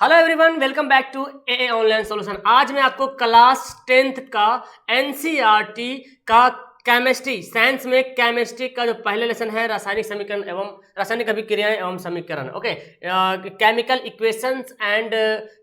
Hello everyone, welcome back to a online solution. आज मैं आपको क्लास 10th का एनसीईआरटी का केमिस्ट्री साइंस में केमिस्ट्री का जो पहले लेसन है रासायनिक समीकरण एवं रासायनिक अभिक्रियाएं एवं समीकरण, okay, chemical equations and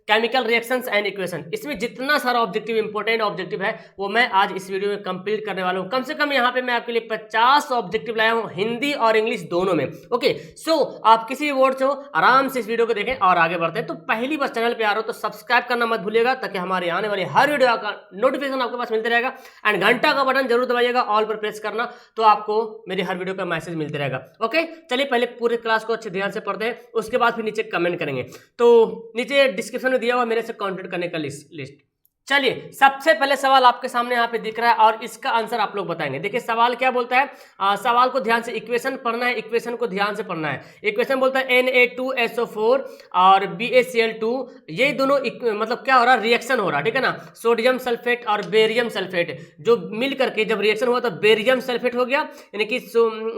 chemical reactions and equation, इसमें जितना सारा ऑब्जेक्टिव इंपॉर्टेंट ऑब्जेक्टिव है वो मैं आज इस वीडियो में कंप्लीट करने वाला हूँ। कम से कम यहाँ पे मैं आपके लिए 50 ऑब्जेक्टिव लाया हूँ, हिंदी और इंग्लिश दोनों में। ओके, सो आप किसी भी बोर्ड से हो आराम से इस वीडियो को देखें और आगे बढ़ते हैं। तो पहली बार चैनल पे आ रहे हो तो सब्सक्राइब करना मत भूलिएगा, ताकि हमारे आने वाली हर वीडियो का नोटिफिकेशन आपके पास मिलते रहेगा। एंड घंटा का बटन जरूर दबाइएगा, ऑल पर प्रेस करना, तो आपको मेरी हर वीडियो का मैसेज मिलते रहेगा। ओके, चलिए पहले पूरे क्लास को अच्छे ध्यान से पढ़ते हैं, उसके बाद फिर नीचे कमेंट करेंगे। तो नीचे डिस्क्रिप्शन में दिया हुआ मेरे से कॉन्टेक्ट करने का लिस्ट। चलिए, सबसे पहले सवाल आपके सामने यहाँ पे दिख रहा है और इसका आंसर आप लोग बताएंगे। देखिए सवाल क्या बोलता है, सवाल को ध्यान से, इक्वेशन पढ़ना है, इक्वेशन को ध्यान से पढ़ना है। इक्वेशन बोलता है Na2SO4 और BaCl2, ये दोनों मतलब क्या हो रहा है, रिएक्शन हो रहा है, ठीक है ना। सोडियम सल्फेट और बेरियम सल्फेट जो मिल करके जब रिएक्शन हुआ तो बेरियम सल्फेट हो गया, यानी कि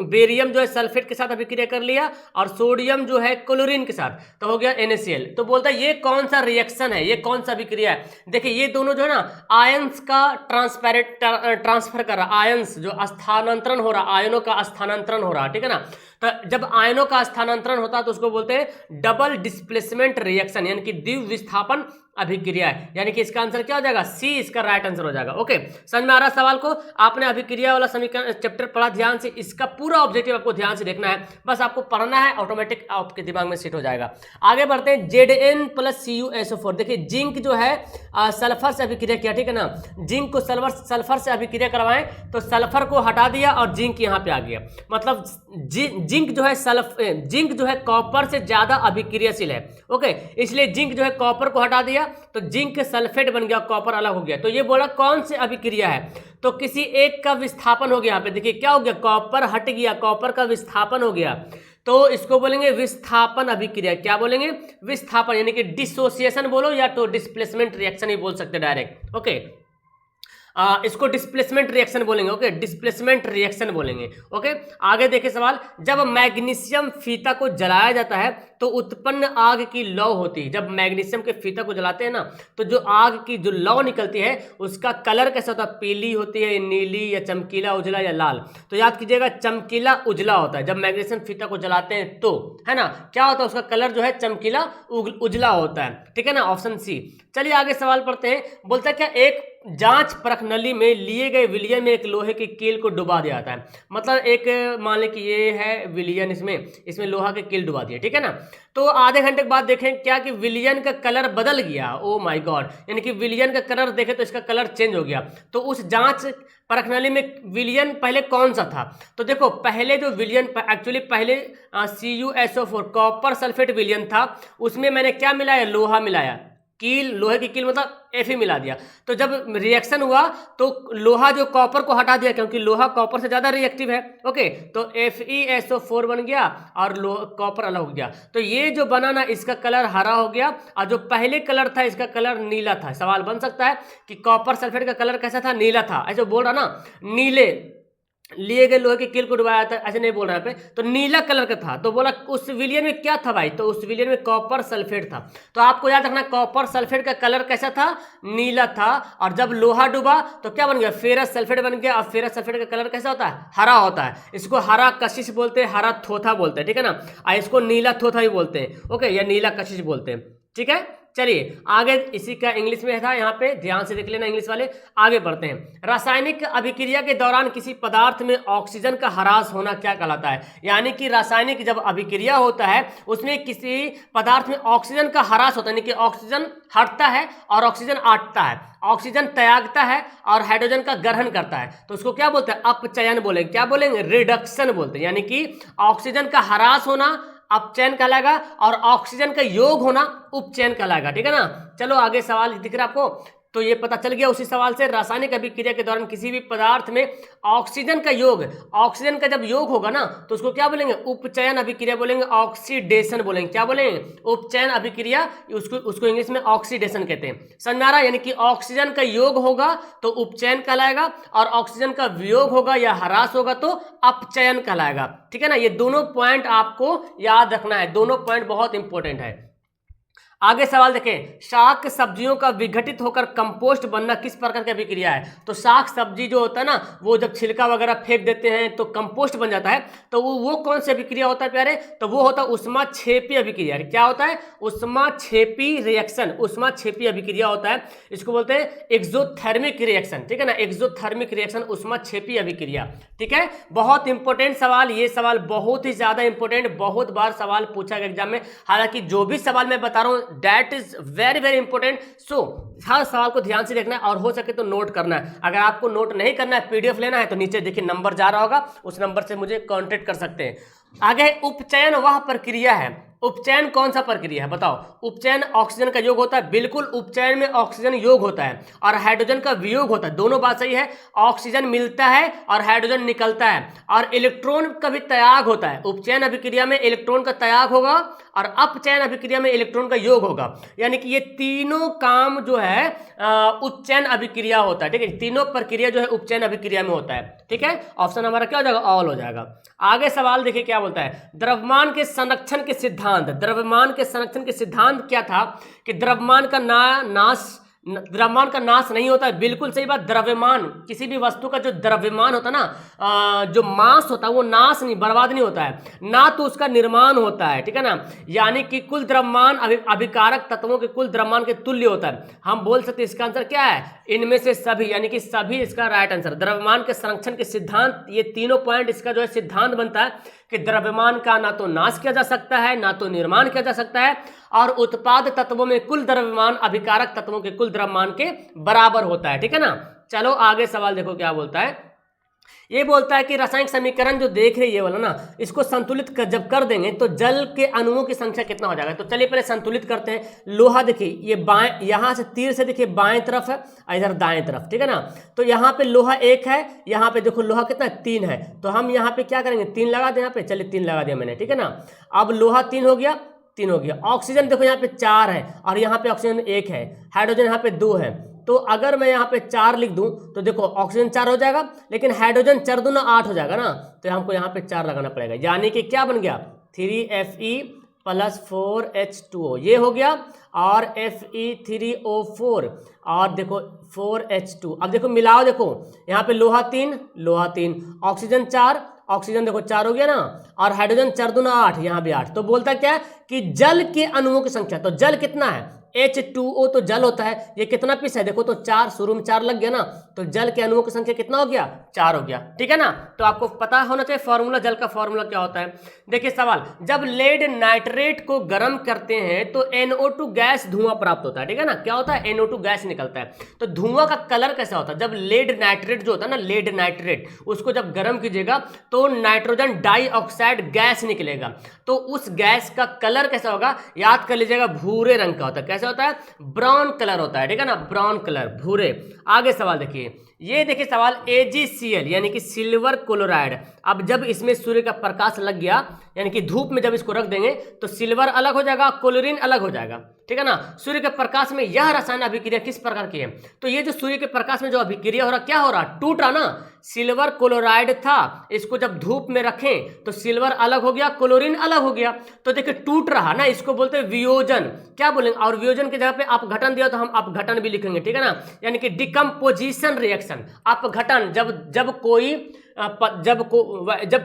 बेरियम जो है सल्फेट के साथ अभिक्रिया कर लिया और सोडियम जो है क्लोरीन के साथ, तो हो गया NaCl। तो बोलता है ये कौन सा रिएक्शन है, ये कौन सा अभिक्रिया है। देखिए ये दोनों जो है ना आयंस का ट्रांसफर कर रहा, आयंस जो स्थानांतरण हो रहा, आयनों का स्थानांतरण हो रहा, ठीक है ना। तो जब आयनों का स्थानांतरण होता है तो उसको बोलते हैं डबल डिस्प्लेसमेंट रिएक्शन, यानी कि द्विविस्थापन अभिक्रिया है। यानी कि इसका आंसर क्या हो जाएगा, सी इसका राइट आंसर हो जाएगा। ओके, समझ में आ रहा है सवाल को। आपने अभिक्रिया वाला समीकरण चैप्टर पढ़ा ध्यान से, इसका पूरा ऑब्जेक्टिव आपको ध्यान से देखना है, बस आपको पढ़ना है, ऑटोमेटिक आपके दिमाग में सेट हो जाएगा। आगे बढ़ते हैं, Zn+CuSO4। देखिए जिंक जो है सल्फर से अभिक्रिया किया, ठीक है ना। जिंक को सल्फर से अभिक्रिया करवाएं तो सल्फर को हटा दिया और जिंक यहाँ पे आ गया। मतलब जिंक जो है कॉपर से ज्यादा अभिक्रियाशील है। ओके, इसलिए जिंक जो है कॉपर को हटा दिया तो जिंक सल्फेट बन गया, कॉपर अलग हो गया। तो ये बोला कौन से अभिक्रिया है, तो किसी एक का विस्थापन हो गया। यहाँ पे देखिए क्या हो गया, कॉपर हट गया, कॉपर का विस्थापन हो गया, तो इसको बोलेंगे विस्थापन अभिक्रिया। क्या बोलेंगे, विस्थापन, यानी कि डिसोसिएशन बोलो या तो डिस्प्लेसमेंट रिएक्शन ही बोल सकते डायरेक्ट। ओके, इसको डिस्प्लेसमेंट रिएक्शन बोलेंगे। ओके, डिस्प्लेसमेंट रिएक्शन बोलेंगे। ओके, आगे देखिए सवाल, जब मैग्नीशियम फीता को जलाया जाता है तो उत्पन्न आग की लौ होती है। जब मैग्नीशियम के फीता को जलाते हैं ना तो जो आग की जो लौ निकलती है उसका कलर कैसा होता है, पीली होती है, नीली या चमकीला उजला या लाल। तो याद कीजिएगा चमकीला उजला होता है जब मैग्नीशियम फीता को जलाते हैं, तो है ना क्या होता है, उसका कलर जो है चमकीला उजला होता है, ठीक है ना, ऑप्शन सी। चलिए आगे सवाल पढ़ते हैं। बोलता है क्या, एक जांच परख नली में लिए गए विलयन में एक लोहे की कील को डुबा दिया जाता है। मतलब एक मान लें कि ये है विलयन, इसमें लोहा के कील डुबा दिया, ठीक है ना। तो आधे घंटे के बाद देखें क्या कि विलयन का कलर बदल गया। ओ माय गॉड, यानी कि विलयन का कलर देखें तो इसका कलर चेंज हो गया। तो उस जांच परख नली में विलयन पहले कौन सा था, तो देखो पहले जो विलयन एक्चुअली पहले CuSO4 कॉपर सल्फेट विलयन था, उसमें मैंने क्या मिलाया, लोहा मिलाया, कील, लोहे की कील मतलब Fe मिला दिया। तो जब रिएक्शन हुआ तो लोहा जो कॉपर को हटा दिया, क्योंकि लोहा कॉपर से ज्यादा रिएक्टिव है। ओके, तो FeSO4 बन गया और कॉपर अलग हो गया। तो ये जो बना ना, इसका कलर हरा हो गया और जो पहले कलर था इसका कलर नीला था। सवाल बन सकता है कि कॉपर सल्फेट का कलर कैसा था, नीला था, ऐसे बोल रहा ना, नीले लिए गए लोहे की कील को डुबाया था, ऐसे नहीं बोल रहा है पे, तो नीला कलर का था। तो बोला उस विलयन में क्या था भाई, तो उस विलयन में कॉपर सल्फेट था। तो आपको याद रखना कॉपर सल्फेट का कलर कैसा था, नीला था, और जब लोहा डूबा तो क्या बन गया, फेरस सल्फेट बन गया। और फेरस सल्फेट का कलर कैसा होता है, हरा होता है। इसको हरा कशिश बोलते हैं, हरा थोथा बोलते हैं, ठीक है ना, और इसको नीला थोथा भी बोलते हैं। ओके, या नीला कशिश बोलते हैं, ठीक है। चलिए आगे, इसी का इंग्लिश में था, यहाँ पे ध्यान से देख लेना इंग्लिश वाले। आगे बढ़ते हैं, रासायनिक अभिक्रिया के दौरान किसी पदार्थ में ऑक्सीजन का ह्रास होना क्या कहलाता है। यानी कि रासायनिक जब अभिक्रिया होता है उसमें किसी पदार्थ में ऑक्सीजन का ह्रास होता है, यानी कि ऑक्सीजन हटता है और ऑक्सीजन आटता है, ऑक्सीजन त्यागता है और हाइड्रोजन का ग्रहण करता है, तो उसको क्या बोलते हैं, अपचयन बोलेंगे। क्या बोलेंगे, रिडक्शन बोलते हैं। यानी कि ऑक्सीजन का ह्रास होना अपचयन कहलाएगा और ऑक्सीजन का योग होना उपचयन कहलाएगा, ठीक है ना। चलो आगे सवाल दिख रहा है आपको, तो ये पता चल गया उसी सवाल से। रासायनिक अभिक्रिया के दौरान किसी भी पदार्थ में ऑक्सीजन का योग, ऑक्सीजन का जब योग होगा ना तो उसको क्या बोलेंगे, उपचयन अभिक्रिया बोलेंगे, ऑक्सीडेशन बोलेंगे। क्या बोलेंगे, उपचयन अभिक्रिया, उसको इंग्लिश में ऑक्सीडेशन कहते हैं। समझ में आ रहा है, यानी कि ऑक्सीजन का योग होगा तो उपचयन कहलाएगा और ऑक्सीजन का वियोग होगा या ह्रास होगा तो अपचयन कहलाएगा, ठीक है ना। ये दोनों पॉइंट आपको याद रखना है, दोनों पॉइंट बहुत इंपॉर्टेंट है। आगे सवाल देखें, शाक सब्जियों का विघटित होकर कंपोस्ट बनना किस प्रकार की अभिक्रिया है? तो शाक सब्जी जो होता है ना, वो जब छिलका वगैरह फेंक देते हैं तो कंपोस्ट बन जाता है। तो वो कौन सी अभिक्रिया होता है प्यारे? तो वो होता है ऊष्माक्षेपी अभिक्रिया। क्या होता है? ऊष्माक्षेपी रिएक्शन, ऊष्माक्षेपी अभिक्रिया होता है। इसको बोलते हैं एक्सोथर्मिक रिएक्शन, ठीक है ना, एक्सोथर्मिक रिएक्शन, ऊष्माक्षेपी अभिक्रिया। ठीक है, बहुत इंपॉर्टेंट सवाल, ये सवाल बहुत ही ज्यादा इंपॉर्टेंट, बहुत बार सवाल पूछा गया एग्जाम में। हालांकि जो भी सवाल मैं बता रहा हूं that is very very important. So हर सवाल को ध्यान से देखना है और हो सके तो नोट करना है। अगर आपको नोट नहीं करना है, पीडीएफ लेना है, तो नीचे देखिए नंबर जा रहा होगा, उस नंबर से मुझे कांटेक्ट कर सकते हैं। आगे उपचयन वह प्रक्रिया है, उपचयन कौन सा प्रक्रिया है बताओ? उपचयन ऑक्सीजन का योग होता है, बिल्कुल उपचयन में ऑक्सीजन योग होता है और हाइड्रोजन का वियोग होता है, दोनों बात सही है। ऑक्सीजन मिलता है और हाइड्रोजन निकलता है और इलेक्ट्रॉन का भी त्याग होता है। उपचयन अभिक्रिया में इलेक्ट्रॉन का त्याग होगा और अपचयन अभिक्रिया में इलेक्ट्रॉन का योग होगा। यानी कि ये तीनों काम जो है उपचयन अभिक्रिया होता है। ठीक है, तीनों प्रक्रिया जो है उपचयन अभिक्रिया में होता है। ठीक है, ऑप्शन हमारा क्या हो जाएगा? ऑल हो जाएगा। आगे सवाल देखिए क्या बोलता है, द्रव्यमान के संरक्षण के सिद्धांत। द्रव्यमान के संरक्षण के सिद्धांत क्या था? कि द्रव्यमान का द्रव्यमान का नाश नहीं होता है, बिल्कुल सही बात। द्रव्यमान, किसी भी वस्तु का जो द्रव्यमान होता है ना, जो मास होता है, वो नाश नहीं, बर्बाद नहीं होता है ना, तो उसका निर्माण होता है। ठीक है ना, यानी कि कुल द्रव्यमान अभिकारक तत्वों के कुल द्रव्यमान के तुल्य होता है। हम बोल सकते हैं इसका आंसर क्या है? इनमें से सभी, यानी कि सभी इसका राइट आंसर। द्रव्यमान के संरक्षण के सिद्धांत, ये तीनों पॉइंट इसका जो है सिद्धांत बनता है कि द्रव्यमान का ना तो नाश किया जा सकता है, ना तो निर्माण किया जा सकता है, और उत्पाद तत्वों में कुल द्रव्यमान अभिकारक तत्वों के कुल द्रव्यमान के बराबर होता है। ठीक है ना, चलो आगे सवाल देखो क्या बोलता है। ये बोलता है कि रासायनिक समीकरण जो देख रहे ये वाला ना, इसको संतुलित जब कर देंगे तो जल के अणुओं की संख्या कितना हो जाएगा? तो चलिए पहले संतुलित करते हैं। लोहा देखिए, ये बाएं, यहां से तीर से देखिए बाएं तरफ है, इधर दाएं तरफ। ठीक है ना, तो यहाँ पे लोहा 1 है, यहाँ पे देखो लोहा कितना है? 3 है। तो हम यहाँ पे क्या करेंगे? 3 लगा दें यहाँ पे। चलिए 3 लगा दिया मैंने। ठीक है ना, अब लोहा 3 हो गया, 3 हो गया। ऑक्सीजन देखो यहाँ पे 4 है और यहाँ पे ऑक्सीजन 1 है, हाइड्रोजन यहाँ पे 2 है। तो अगर मैं यहाँ पे 4 लिख दूं तो देखो ऑक्सीजन 4 हो जाएगा, लेकिन हाइड्रोजन 4 दूना 8 हो जाएगा ना, तो हमको यहाँ पे 4 लगाना पड़ेगा। यानी कि क्या बन गया? 3Fe + 4H2O, ये हो गया, और Fe3O4 और देखो 4H2। अब देखो मिलाओ, देखो यहाँ पे लोहा 3, लोहा 3, ऑक्सीजन 4, ऑक्सीजन देखो 4 हो गया ना, और हाइड्रोजन 4 दूना 8, यहाँ भी 8। तो बोलता क्या है कि जल के अणुओं की संख्या, तो जल कितना है? H2O तो जल होता है, ये कितना पीस है? देखो तो 4, शुरू में 4 लग गया ना, तो जल के अणुओं की संख्या कितना हो गया? 4 हो गया। ठीक है ना, तो आपको पता होना चाहिए फॉर्मूला, जल का फॉर्मूला क्या होता है। देखिए सवाल, जब लेड नाइट्रेट को गर्म करते हैं तो NO2 गैस धुआं प्राप्त होता है। ठीक है ना, क्या होता है? NO2 गैस निकलता है। तो धुआं का कलर कैसा होता है? जब लेड नाइट्रेट जो होता है ना, लेड नाइट्रेट, उसको जब गर्म कीजिएगा तो नाइट्रोजन डाइऑक्साइड गैस निकलेगा। तो उस गैस का कलर कैसा होगा? याद कर लीजिएगा, भूरे रंग का होता है। कैसा होता है? ब्राउन कलर होता है। ठीक है ना, ब्राउन कलर, भूरे। आगे सवाल देखिए, ये देखिए सवाल AgCl यानी कि सिल्वर क्लोराइड। अब जब इसमें सूर्य का प्रकाश लग गया, यानी कि धूप में जब इसको रख देंगे तो सिल्वर अलग हो जाएगा, क्लोरीन अलग हो जाएगा। ठीक है ना, सूर्य के प्रकाश में यह रसायन अभिक्रिया किस प्रकार की है? तो ये जो सूर्य के प्रकाश में जो अभिक्रिया हो रहा, क्या हो रहा? टूट रहा ना, सिल्वर क्लोराइड था, इसको जब धूप में रखें तो सिल्वर अलग हो गया, क्लोरीन अलग हो गया। तो देखिए टूट रहा ना, इसको बोलते हैं वियोजन। क्या बोलेंगे? और वियोजन की जगह पे अपघटन दिया तो हम अपघटन भी लिखेंगे। ठीक है ना, यानी कि डिकम्पोजिशन रिएक्शन, अपघटन। जब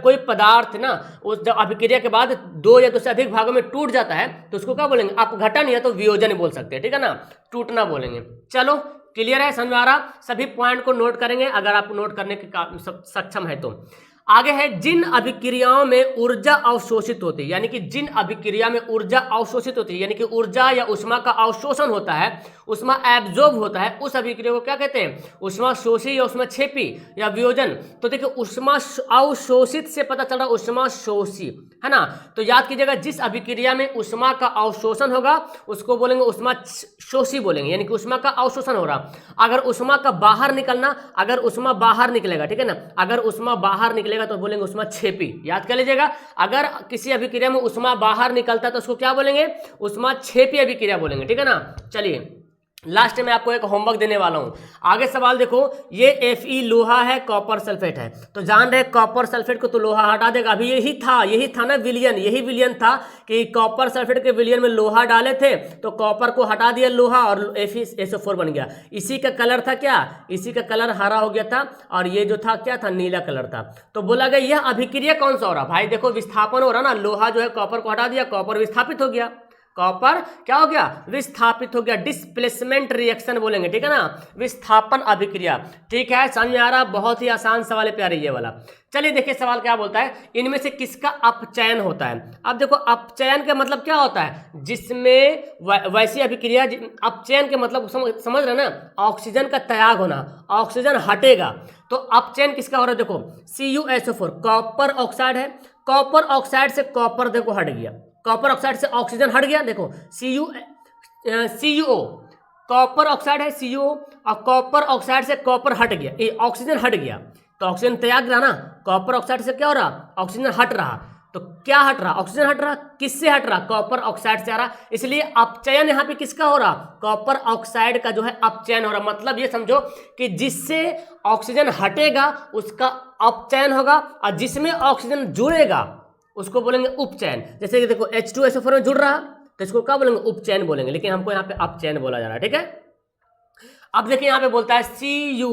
कोई पदार्थ ना उस जब अभिक्रिया के बाद 2 या 2 से अधिक भागों में टूट जाता है तो उसको क्या बोलेंगे? अपघटन या तो वियोजन बोल सकते हैं। ठीक है ना, टूटना बोलेंगे। चलो क्लियर है, समझ में आ रहा? सभी पॉइंट को नोट करेंगे अगर आप नोट करने के सक्षम है तो। आगे है, जिन अभिक्रियाओं में ऊर्जा अवशोषित होती है, यानी कि जिन अभिक्रिया में ऊर्जा अवशोषित होती है, यानी कि ऊर्जा या उष्मा का अवशोषण होता है, उष्मा एब्जॉर्ब होता है, उस अभिक्रिया को क्या कहते हैं? उष्मा शोषी या उष्मा छेपी या वियोजन। तो देखिए उष्मा अवशोषित से पता चल रहा उष्मा शोषी है ना। तो याद कीजिएगा, जिस अभिक्रिया में उष्मा का अवशोषण होगा उसको बोलेंगे उष्मा शोषी बोलेंगे, यानी कि उष्मा का अवशोषण हो रहा। अगर उष्मा का बाहर निकलना, अगर उष्मा बाहर निकलेगा, ठीक है ना, अगर उष्मा बाहर निकलेगा तो बोलेंगे उष्मा छेपी। याद कर लीजिएगा, अगर किसी अभिक्रिया में उष्मा बाहर निकलता है तो उसको क्या बोलेंगे? उष्मा छेपी अभिक्रिया बोलेंगे। ठीक है ना, चलिए लास्ट में आपको एक होमवर्क देने वाला हूं। आगे सवाल देखो, ये Fe लोहा है, कॉपर सल्फेट है, तो जान रहे कॉपर सल्फेट को तो लोहा हटा देगा। अभी यही था ना विलियन, यही विलियन था कि कॉपर सल्फेट के विलियन में लोहा डाले थे तो कॉपर को हटा दिया लोहा और FeSO4 बन गया। इसी का कलर था क्या, इसी का कलर हरा हो गया था और ये जो था क्या था, नीला कलर था। तो बोला गया यह अभिक्रिया कौन सा हो रहा, भाई देखो विस्थापन हो रहा ना, लोहा जो है कॉपर को हटा दिया, कॉपर विस्थापित हो गया, कॉपर क्या हो गया, विस्थापित हो गया, डिस्प्लेसमेंट रिएक्शन बोलेंगे, ठीक है ना, विस्थापन अभिक्रिया। ठीक है, समझ में आ रहा, बहुत ही आसान सवाल है प्यारे ये वाला। चलिए देखिए सवाल क्या बोलता है, इनमें से किसका अपचयन होता है। अब देखो अपचयन का मतलब क्या होता है, जिसमें वैसी अभिक्रिया, अपचयन के मतलब समझ रहे ना, ऑक्सीजन का त्याग होना, ऑक्सीजन हटेगा। तो अपचयन किसका हो रहा है, देखो CuSO4 कॉपर ऑक्साइड है, कॉपर ऑक्साइड से कॉपर देखो हट गया, कॉपर ऑक्साइड से ऑक्सीजन हट गया, देखो CuO कॉपर ऑक्साइड है CuO, और कॉपर ऑक्साइड से कॉपर हट गया, ये ऑक्सीजन हट गया, तो ऑक्सीजन त्याग रहा ना, कॉपर ऑक्साइड से क्या हो रहा, ऑक्सीजन हट रहा, तो क्या हट रहा, ऑक्सीजन हट रहा, किससे हट रहा, कॉपर ऑक्साइड से आ रहा, इसलिए अपचयन यहाँ पे किसका हो रहा, कॉपर ऑक्साइड का जो है अपचयन हो रहा। मतलब ये समझो कि जिससे ऑक्सीजन हटेगा उसका अपचयन होगा, और जिसमें ऑक्सीजन जुड़ेगा उसको बोलेंगे उपचयन। जैसे कि देखो H2SO4 में जुड़ रहा तो इसको क्या बोलेंगे, उपचयन बोलेंगे, लेकिन हमको यहाँ पे अपचयन बोला जा रहा है, ठीक है। अब देखिए यहाँ पे बोलता है Cu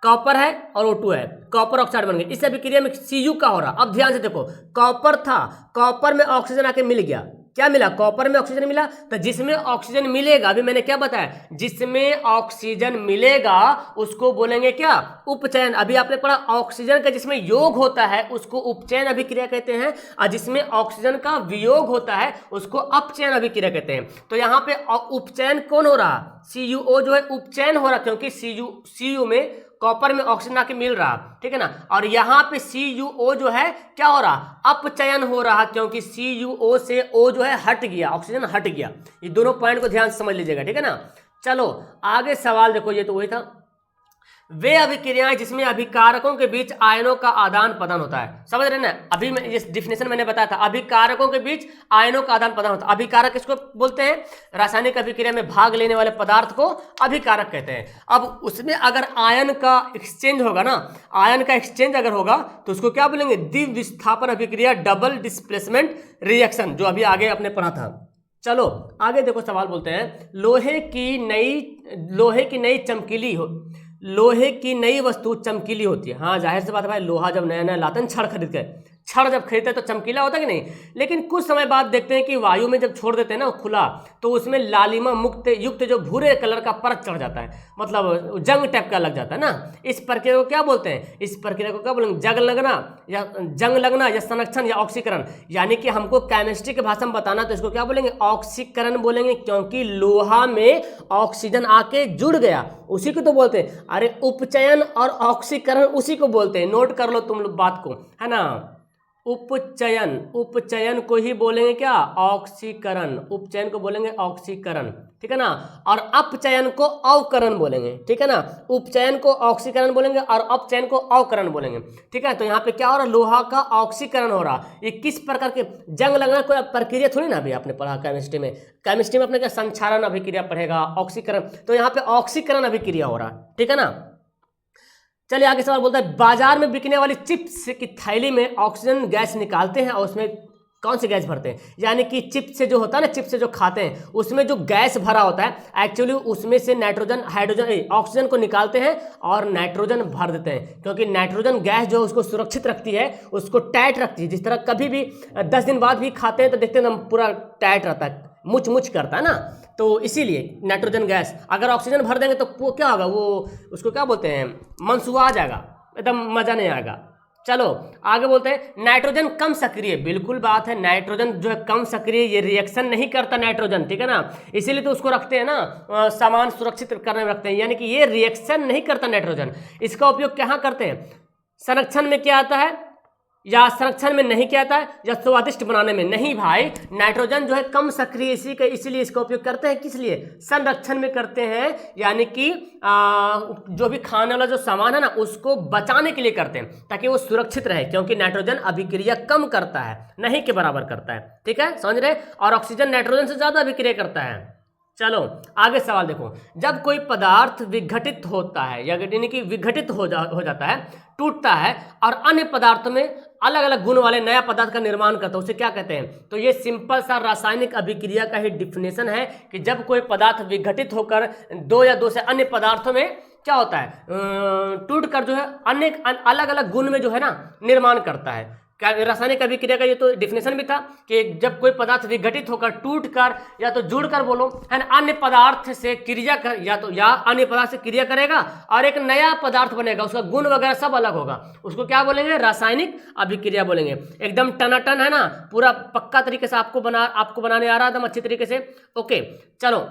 कॉपर है और O2 है, कॉपर ऑक्साइड बन गया, इस अभिक्रिया में Cu का हो रहा। अब ध्यान से देखो, कॉपर था, कॉपर में ऑक्सीजन आके मिल गया, क्या मिला, कॉपर में ऑक्सीजन मिला, तो जिसमें ऑक्सीजन मिलेगा, अभी मैंने क्या बताया, जिसमें ऑक्सीजन मिलेगा उसको बोलेंगे क्या, उपचयन। अभी आपने पढ़ा ऑक्सीजन का जिसमें योग होता है उसको उपचयन अभिक्रिया कहते हैं, और जिसमें ऑक्सीजन का वियोग होता है उसको अपचयन अभिक्रिया कहते हैं। तो यहाँ पे उपचयन कौन हो रहा, CuO जो है उपचयन हो रहा, क्योंकि Cu में कॉपर में ऑक्सीजन आके मिल रहा, ठीक है ना, और यहाँ पे CuO जो है क्या हो रहा, अपचयन हो रहा, क्योंकि CuO से O जो है हट गया, ऑक्सीजन हट गया। ये दोनों पॉइंट को ध्यान से समझ लीजिएगा, ठीक है ना। चलो आगे सवाल देखो, ये तो वही था, वे अभिक्रियाएं जिसमें अभिकारकों के बीच आयनों का आदान प्रदान होता है, समझ रहे ना, अभी मैं ये डिफिनेशन मैंने बताया था, अभिकारकों के बीच आयनों का आदान प्रदान होता है। अभिकारक किसको बोलते हैं, रासायनिक अभिक्रिया में भाग लेने वाले पदार्थ को अभिकारक कहते हैं। अब उसमें अगर आयन का एक्सचेंज होगा ना, आयन का एक्सचेंज अगर होगा तो उसको क्या बोलेंगे, द्विविस्थापन अभिक्रिया, डबल डिस्प्लेसमेंट रिएक्शन, जो अभी आगे आपने पढ़ा था। चलो आगे देखो सवाल बोलते हैं, लोहे की नई चमकीली हो, लोहे की नई वस्तु चमकीली होती है। हाँ जाहिर सी बात है भाई, लोहा जब नया नया लाते हैं, छड़ खरीद के, छड़ जब खरीदते हैं तो चमकीला होता है कि नहीं, लेकिन कुछ समय बाद देखते हैं कि वायु में जब छोड़ देते हैं ना खुला, तो उसमें लालिमा मुक्त युक्त जो भूरे कलर का परत चढ़ जाता है, मतलब जंग टाइप का लग जाता है ना। इस प्रक्रिया को क्या बोलते हैं, इस प्रक्रिया को क्या बोलेंगे, जंग लगना या संरक्षण या ऑक्सीकरण। यानी कि हमको केमिस्ट्री के भाषा में बताना तो इसको क्या बोलेंगे, ऑक्सीकरण बोलेंगे, क्योंकि लोहा में ऑक्सीजन आके जुड़ गया, उसी को तो बोलते हैं। अरे उपचयन और ऑक्सीकरण उसी को बोलते हैं, नोट कर लो तुम लोग बात को, है ना। उपचयन को ही बोलेंगे क्या, ऑक्सीकरण, उपचयन को बोलेंगे ऑक्सीकरण, ठीक है ना, और अपचयन को अवकरण बोलेंगे, ठीक है ना। उपचयन को ऑक्सीकरण बोलेंगे और अपचयन को अवकरण बोलेंगे, ठीक है। तो यहाँ पे क्या हो रहा, लोहा का ऑक्सीकरण हो रहा। ये किस प्रकार के, जंग लगना कोई प्रक्रिया थोड़ी ना, अभी आपने पढ़ा केमिस्ट्री में, केमिस्ट्री में अपने क्या संक्षारण अभिक्रिया पढ़ेगा, ऑक्सीकरण, तो यहाँ पे ऑक्सीकरण अभिक्रिया हो रहा, ठीक है ना। चलिए आगे सवाल बोलता है, बाजार में बिकने वाली चिप्स की थैली में ऑक्सीजन गैस निकालते हैं और उसमें कौन सी गैस भरते हैं। यानी कि चिप्स से जो होता है ना, चिप्स से जो खाते हैं उसमें जो गैस भरा होता है, एक्चुअली उसमें से नाइट्रोजन, हाइड्रोजन, ऑक्सीजन को निकालते हैं और नाइट्रोजन भर देते हैं, क्योंकि नाइट्रोजन गैस जो उसको सुरक्षित रखती है, उसको टाइट रखती है। जिस तरह कभी भी 10 दिन बाद भी खाते हैं तो देखते हैं पूरा टाइट रहता है, मुच मुच करता है ना, तो इसीलिए नाइट्रोजन गैस। अगर ऑक्सीजन भर देंगे तो क्या होगा, वो उसको क्या बोलते हैं, मनसुआ आ जाएगा, एकदम मजा नहीं आएगा। चलो आगे बोलते हैं, नाइट्रोजन कम सक्रिय, बिल्कुल बात है, नाइट्रोजन जो है कम सक्रिय, ये रिएक्शन नहीं करता नाइट्रोजन, ठीक है ना, इसीलिए तो उसको रखते हैं ना, सामान सुरक्षित करने में रखते हैं, यानी कि ये रिएक्शन नहीं करता नाइट्रोजन। इसका उपयोग कहाँ करते हैं, संरक्षण में क्या आता है, या संरक्षण में नहीं क्या आता है, या स्वादिष्ट बनाने में नहीं भाई, नाइट्रोजन जो है कम सक्रिय, इसीलिए इसका उपयोग करते हैं, किस लिए, संरक्षण में करते हैं, यानी कि जो भी खाने वाला जो सामान है ना उसको बचाने के लिए करते हैं, ताकि वो सुरक्षित रहे, क्योंकि नाइट्रोजन अभिक्रिया कम करता है, नहीं के बराबर करता है, ठीक है, समझ रहे। और ऑक्सीजन नाइट्रोजन से ज्यादा अभिक्रिया करता है, चलो आगे सवाल देखो। जब कोई पदार्थ विघटित होता है यानी कि विघटित हो जाता है, टूटता है और अन्य पदार्थों में अलग अलग गुण वाले नया पदार्थ का निर्माण करता है, उसे क्या कहते हैं? तो ये सिंपल सा रासायनिक अभिक्रिया का ही डिफिनेशन है कि जब कोई पदार्थ विघटित होकर दो या दो से अन्य पदार्थों में क्या होता है, टूट कर जो है अनेक अलग अलग गुण में जो है ना निर्माण करता है। क्या रासायनिक अभिक्रिया का ये तो डिफिनेशन भी था कि जब कोई पदार्थ विघटित होकर टूटकर या तो जुड़कर बोलो है ना अन्य पदार्थ से क्रिया कर या अन्य पदार्थ से क्रिया करेगा और एक नया पदार्थ बनेगा, उसका गुण वगैरह सब अलग होगा, उसको क्या बोलेंगे? रासायनिक अभिक्रिया बोलेंगे। एकदम टनाटन है ना, पूरा पक्का तरीके से आपको बनाने आ रहा एकदम अच्छी तरीके से। ओके चलो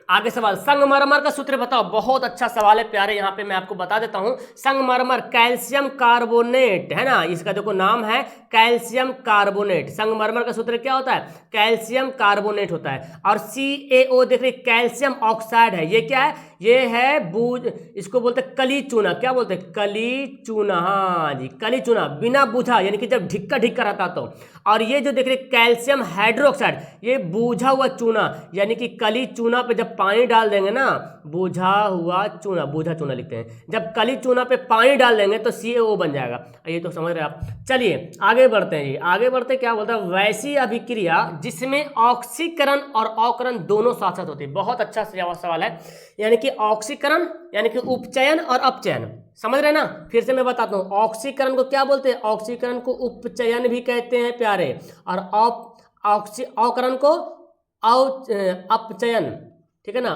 आगे सवाल, संगमरमर का सूत्र बताओ। बहुत अच्छा सवाल है प्यारे, यहाँ पे मैं आपको बता देता हूँ। संगमरमर कैल्शियम कार्बोनेट है ना, इसका देखो नाम है कैल्शियम कार्बोनेट। संगमरमर का सूत्र क्या होता है? कैल्शियम कार्बोनेट होता है। और CaO देख रहे कैल्शियम ऑक्साइड है, ये क्या है? ये है बूझ, इसको बोलते हैं कली चूना। क्या बोलते हैं? कली चूना। हाँ जी, कली चूना बिना बूझा यानी कि जब ढिक्का ढिक्का रहता तो। और ये जो देख रहे कैल्शियम हाइड्रोक्साइड, ये बूझा हुआ चूना यानी कि कली चूना पे जब पानी डाल देंगे ना, बूझा हुआ चूना, बूझा चूना लिखते हैं, जब कली चूना पे पानी डाल देंगे तो CaO बन जाएगा। ये तो समझ रहे आप। चलिए आगे बढ़ते हैं जी, आगे बढ़ते क्या बोलता है? वैसी अभिक्रिया जिसमें ऑक्सीकरण और अवकरण दोनों साथ साथ होते हैं। बहुत अच्छा सवाल है, यानी कि ऑक्सीकरण यानी कि उपचयन और अपचयन, समझ रहे ना? फिर से मैं बताता हूँ, ऑक्सीकरण को क्या बोलते हैं? ऑक्सीकरण को उपचयन भी कहते हैं प्यारे, और अवकरण को अपचयन, ठीक है ना,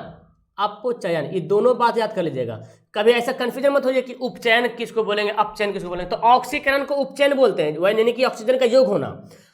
अपचयन। ये दोनों बात याद कर लीजिएगा, कभी ऐसा कंफ्यूजन मत हो जाए कि उपचयन किसको बोलेंगे अपचयन किसको बोलेंगे। तो ऑक्सीकरण को उपचयन बोलते हैं, वह यानी कि ऑक्सीजन का योग होना,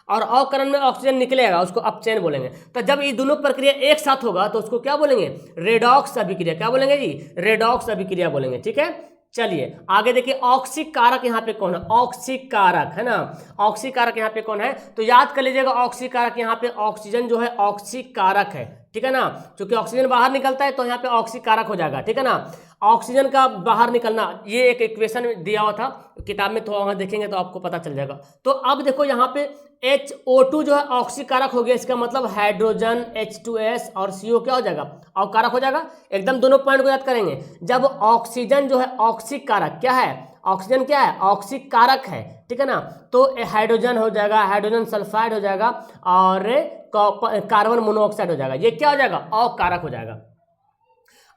और अवकरण में ऑक्सीजन निकलेगा उसको अपचयन बोलेंगे। तो जब ये दोनों प्रक्रिया एक साथ होगा तो उसको क्या बोलेंगे? रेडॉक्स अभिक्रिया। क्या बोलेंगे जी? रेडॉक्स अभिक्रिया बोलेंगे। ठीक है, चलिए आगे देखिए, ऑक्सीकारक यहाँ पे कौन है? ऑक्सीकारक है ना, ऑक्सीकारक यहाँ पे कौन है? तो याद कर लीजिएगा, ऑक्सीकारक यहाँ पे ऑक्सीजन जो है ऑक्सीकारक है, ठीक है ना, क्योंकि ऑक्सीजन बाहर निकलता है तो यहाँ पे ऑक्सीकारक हो जाएगा, ठीक है ना। ऑक्सीजन का बाहर निकलना, ये एक इक्वेशन दिया हुआ था किताब में, तो वहाँ देखेंगे तो आपको पता चल जाएगा। तो अब देखो यहाँ पे HO2 जो है ऑक्सीकारक हो गया, इसका मतलब हाइड्रोजन H2S और CO क्या हो जाएगा? अवकारक हो जाएगा। एकदम दोनों पॉइंट को याद करेंगे। जब ऑक्सीजन जो है ऑक्सीकारक, क्या है? ऑक्सीजन क्या है? ऑक्सीकारक है, ठीक है ना। तो हाइड्रोजन हो जाएगा, हाइड्रोजन सल्फाइड हो जाएगा, और कार्बन मोनोऑक्साइड हो जाएगा, ये क्या हो जाएगा? अवकारक हो जाएगा।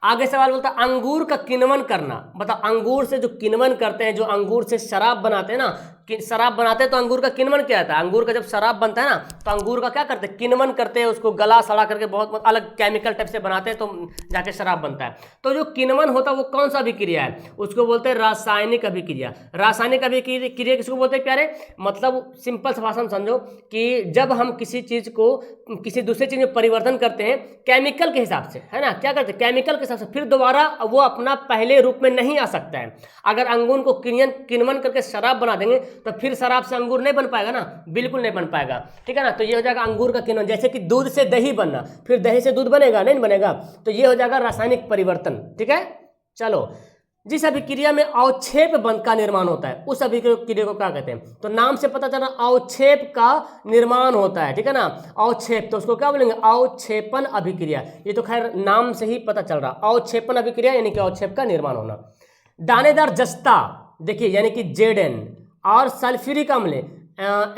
आगे सवाल बोलता है अंगूर का किण्वन करना। बताओ, अंगूर से जो किण्वन करते हैं, जो अंगूर से शराब बनाते हैं ना, शराब बनाते हैं तो अंगूर का किण्वन क्या होता है? अंगूर का जब शराब बनता है ना तो अंगूर का क्या करते हैं? किण्वन करते हैं, उसको गला सड़ा करके बहुत अलग केमिकल टाइप से बनाते हैं तो जाके शराब बनता है। तो जो किण्वन होता है वो कौन सा अभिक्रिया है? उसको बोलते हैं रासायनिक अभिक्रिया। रासायनिक अभिक्रिया किसको बोलते हैं प्यारे? मतलब सिंपल सा भाषा में समझो कि जब हम किसी चीज को किसी दूसरी चीज में परिवर्तन करते हैं केमिकल के हिसाब से, है ना, क्या करते हैं? केमिकल के हिसाब से, फिर दोबारा वो अपना पहले रूप में नहीं आ सकता है। अगर अंगूर को किण्वन करके शराब बना देंगे तो फिर शराब से अंगूर नहीं बन पाएगा ना, बिल्कुल नहीं बन पाएगा, ठीक है ना। तो ये हो जाएगा अंगूर का किण्वन। जैसे कि दूध से दही बनना, फिर दही से दूध बनेगा? नहीं बनेगा। तो ये हो जाएगा रासायनिक परिवर्तन, ठीक है। चलो, जिस अभिक्रिया में अवक्षेप बंध का निर्माण होता है उस अभिक्रिया को क्या कहते हैं? तो नाम से पता चला अवक्षेप का निर्माण होता है, ठीक है ना। अवक्षेप, तो उसको क्या बोलेंगे? अवक्षेपन अभिक्रिया। ये तो खैर नाम से ही पता चल रहा, अवक्षेपन अभिक्रिया यानी कि अवक्षेप का निर्माण होना। दानेदार जस्ता देखिए, यानी कि Zn और सल्फ्यूरिक अम्ल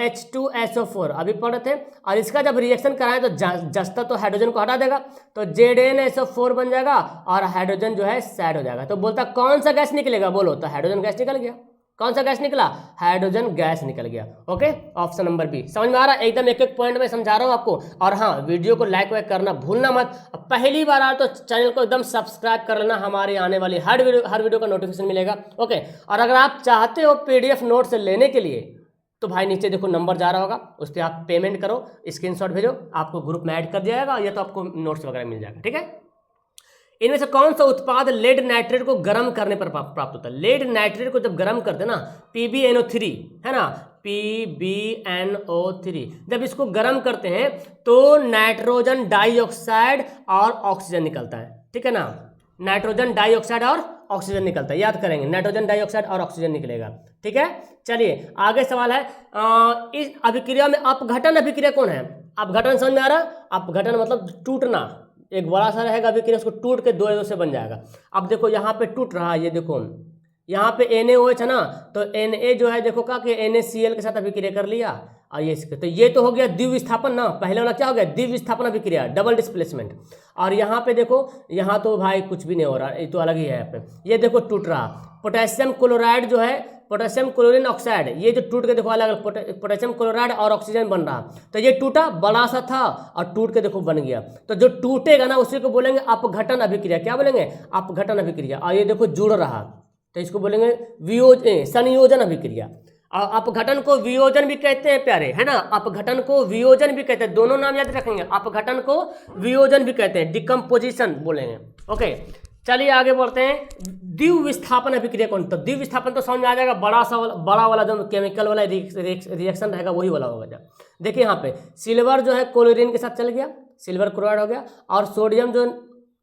H2SO4 अभी पढ़ रहे थे, और इसका जब रिएक्शन कराएं तो जस्ता तो हाइड्रोजन को हटा देगा, तो ZnSO4 बन जाएगा और हाइड्रोजन जो है साइड हो जाएगा। तो बोलता कौन सा गैस निकलेगा? बोलो, तो हाइड्रोजन गैस निकल गया। कौन सा गैस निकला? हाइड्रोजन गैस निकल गया। Okay, option number B. समझ में आ रहा है? एकदम एक एक पॉइंट में समझा रहा हूँ आपको। और हाँ, वीडियो को लाइक वाइक करना भूलना मत। पहली बार आ तो चैनल को एकदम सब्सक्राइब कर लेना, हमारे आने वाली हर वीडियो का नोटिफिकेशन मिलेगा। ओके, और अगर आप चाहते हो PDF नोट्स लेने के लिए तो भाई नीचे देखो नंबर जा रहा होगा, उस पर आप पेमेंट करो, स्क्रीनशॉट भेजो, आपको ग्रुप में ऐड कर दिया जाएगा, या तो आपको नोट्स वगैरह मिल जाएगा, ठीक है। इनमें से कौन सा उत्पाद लेड नाइट्रेट को गर्म करने पर प्राप्त होता है? लेड नाइट्रेट को जब गर्म करते हैं ना, PbNO3 है ना, PbNO3 जब इसको गर्म करते हैं तो नाइट्रोजन डाइऑक्साइड और ऑक्सीजन निकलता है, ठीक है ना। नाइट्रोजन डाइऑक्साइड और ऑक्सीजन निकलता है, याद करेंगे, नाइट्रोजन डाइऑक्साइड और ऑक्सीजन निकलेगा, ठीक है। चलिए आगे सवाल है, इस अभिक्रिया में अपघटन अभिक्रिया कौन है? अपघटन समझ में आ रहा? अपघटन मतलब टूटना, एक बड़ा सा रहेगा अभिक्रिया, उसको टूट के दो से बन जाएगा। अब देखो यहाँ पे टूट रहा है, ये देखो यहाँ पे NaOH है ना, तो Na जो है देखो का कि NaCl के साथ अभिक्रिया कर लिया, और ये इसके, तो ये तो हो गया द्विविस्थापन ना, पहले वाला क्या हो गया द्विविस्थापन अभिक्रिया, डबल डिस्प्लेसमेंट। और यहाँ पे देखो, यहाँ तो भाई कुछ भी नहीं हो रहा, ये तो अलग ही है यहाँ पे, ये देखो टूट रहा। पोटेशियम क्लोराइड जो है, पोटेशियम क्लोरीन ऑक्साइड, ये जो टूट के देखो अलग अलग पोटेशियम क्लोराइड और ऑक्सीजन बन रहा, तो ये टूटा, बड़ा सा था और टूट के देखो बन गया। तो जो टूटेगा ना उसी को बोलेंगे अपघटन अभिक्रिया। क्या बोलेंगे? अपघटन अभिक्रिया। और ये देखो जुड़ रहा, तो इसको बोलेंगे संयोजन अभिक्रिया। और अपघटन को वियोजन भी कहते हैं प्यारे, है ना, अपघटन को वियोजन भी कहते हैं, दोनों नाम याद रखेंगे, अपघटन को वियोजन भी कहते हैं, डिकम्पोजिशन बोलेंगे। ओके, चलिए आगे बढ़ते हैं। द्विविस्थापन अभिक्रिया कौन? तो द्विविस्थापन तो समझ में आ जाएगा, बड़ा वाला जो केमिकल वाला रिएक्शन रहेगा वही वाला होगा। देखिए यहाँ पे सिल्वर जो है क्लोरीन के साथ चल गया, सिल्वर क्लोराइड हो गया, और सोडियम जो